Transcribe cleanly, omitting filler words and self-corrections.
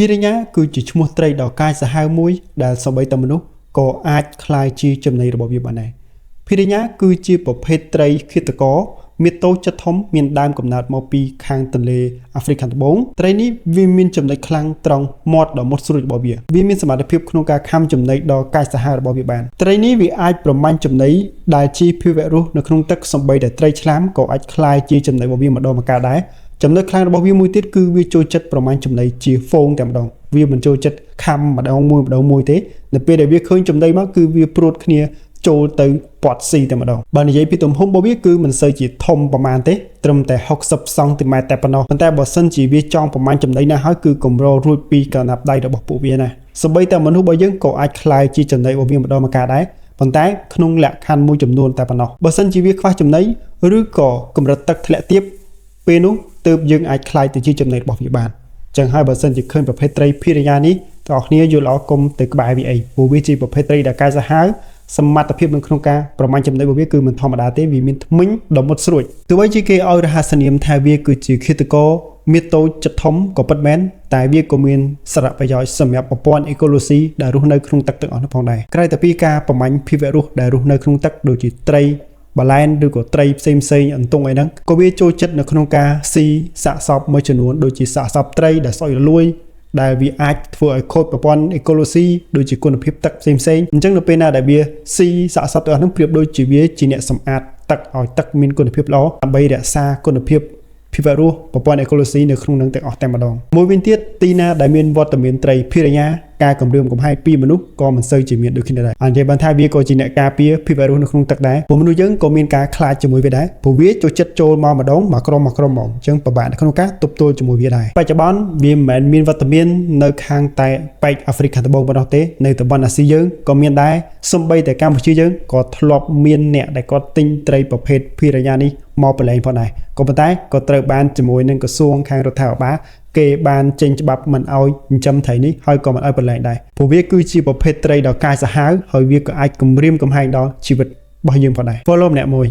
ភិរិញ្ញាគឺជាឈ្មោះត្រីដ៏កាយសាហាវមួយដែលសម្បីតែមនុស្សក៏អាចក្លាយជាចំណីរបស់វាបានដែរភិរិញ្ញាគឺជាប្រភេទត្រីឃាតករមានតូចចិត្តធំមានដើមកំណើតមកពីខាងទន្លេអាហ្វ្រិកខាងត្បូងត្រីនេះវាមានចំណុចខ្លាំងត្រង់មាត់ដ៏មុតស្រួចរបស់វាមានសមត្ថភាពក្នុងការខាំចំណីដ៏កាយសាហាវរបស់វាបានត្រីនេះវាអាចប្រមាញ់ចំណីដែលជាភាវៈរស់នៅក្នុងទឹកសម្បីតែត្រីឆ្លាមក៏អាចក្លាយជាចំណីរបស់វាម្ដងម្កាលដែរចំណុចខ្លាំងរបស់វាមួយទៀតគឺវាចូលចិត្តប្រមាញ់ចំណីជាហ្វូងតែម្ដងវាមិនចូលចិត្តខំម្ដងមួយទេនៅពេលដែលវាឃើញចំណីមកគឺវាព្រួតគ្នាចូលទៅពាត់ស៊ីតែម្ដងបើនិយាយពីទំហំរបស់វាគឺមិនសូវជាធំប្រមាណទេត្រឹមតែ60សង់ទីម៉ែត្រតែប៉ុណ្ណោះប៉ុន្តែបើសិនជាវាចង់ប្រមាញ់ចំណីណាស់ហើយគឺកម្ររួចពីកណ្ដាប់ដៃរបស់ពួកវាណាសម្បីតែមនុស្សរបស់យើងក៏អាចក្លាយជាចំណីរបស់វាម្ដងម្កាលដែរប៉ុន្តែក្នុងលក្ខខណ្ឌមួយចំនួនតែប៉ុណ្ណោះបើសិនជាវាខ្វះចំណីឬក៏កម្រិតទឹកធ្លាក់ទាបពេលនោះទើបយើងអាចក្លាយទៅជាចំណីរបស់វាបានចឹងហើយបើសិនជាឃើញប្រភេទត្រីភិរិញ្ញានេះបងប្អូនយល់ល្អកុំទៅក្បែរវាអីព្រោះវាជាប្រភេទត្រីដែលកាយសាហាវសមត្ថភាពនៅក្នុងការប្រមាញ់ចំណីរបស់វាគឺមិនធម្មតាទេវាមានធ្មេញដ៏មុតស្រួចទោះបីជាគេឲ្យរហស្សនាមថាវាគឺជាឃាតករមានតូចចិត្តធំក៏ពិតមែនតែវាក៏មានសារៈប្រយោជន៍សម្រាប់ប្រព័ន្ធអេកូឡូស៊ីដែលរស់នៅក្នុងទឹកទាំងអស់នោះផងដែរក្រៅតែពីការប្រមាញ់ភាវៈរស់ដែលរស់នៅក្នុងទឹកដូចជាត្រីបាឡែនឬក៏ត្រីផ្សេងអន្ទង់អីហ្នឹងក៏វាចូលចិត្តនៅក្នុងការស៊ីសាកសពមួយចំនួនដូចជាសាកសពត្រីដែលស្អុយរលួយដែលវាអាចធ្វើឲ្យខូចប្រព័ន្ធអេកូឡូស៊ីដូចជាគុណភាពទឹកផ្សេងអញ្ចឹងនៅពេលណាដែលវាស៊ីសាកសពទាំងអស់ហ្នឹងប្រៀបដូចជាវាជាអ្នកសម្អាតទឹកឲ្យទឹកមានគុណភាពល្អដើម្បីរក្សាគុណភាពភាវៈរស់ប្រព័ន្ធអេកូឡូស៊ីនៅក្នុងនឹងទាំងអស់តែម្ដងមួយវិញទៀតទីណាដែលមានវត្តមានត្រីភិរិញ្ញាការគម្រាមកំហែងពីមនុស្សក៏មិនសូវជាមានដូចគ្នាដែរអញ្ចឹងបានថាវាក៏ជាអ្នកការពារភាវៈរស់នៅក្នុងទឹកដែរព្រោះមនុស្សយើងក៏មានការខ្លាចជាមួយវាដែរព្រោះវាចូលចិត្តចូលមកម្ដងមកក្រុមហ្មងអញ្ចឹងពិបាកនៅក្នុងការទប់ទល់ជាមួយវាដែរបច្ចុប្បន្នវាមិនមែនមានវត្តមាននៅខាងតែប៉ែកអាហ្វ្រិកខាងត្បូងប៉ុណ្ណោះទេនៅតំបន់អាស៊ីយើងក៏មានដែរសូម្បីតែកម្ពុជាយើងក៏ធ្លាប់មានអ្នកដែលគាត់ទិញត្រីប្រភេទភិរិញ្ញានេះមកប្រឡែងផងដែរក៏ប៉ុន្តែក៏ត្រូវបានជាមួយនឹងក្រសួងខាងរដ្ឋាភិបាលគេបានចេញច្បាប់មិនឲ្យចិញ្ចឹមត្រីនេះហើយក៏មិនឲ្យប្រឡែងដែរព្រោះវាគឺជាប្រភេទត្រីដ៏កាយសាហាវហើយវាក៏អាចគំរាមកំហែងដល់ជីវិតរបស់យើងផងដែរ follow ម្នាក់មួយ